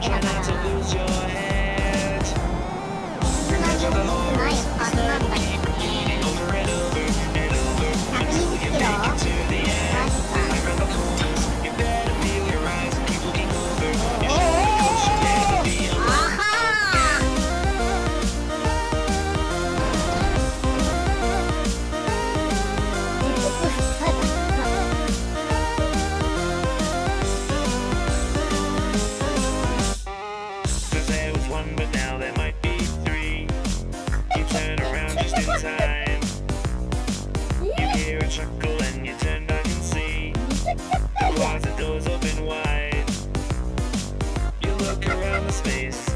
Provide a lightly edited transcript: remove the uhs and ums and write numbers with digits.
けだから、そんなに大きくないはずなんだけどね。120キロ？マジか。Chuckle and you turn back and see the doors open wide. You look around the space.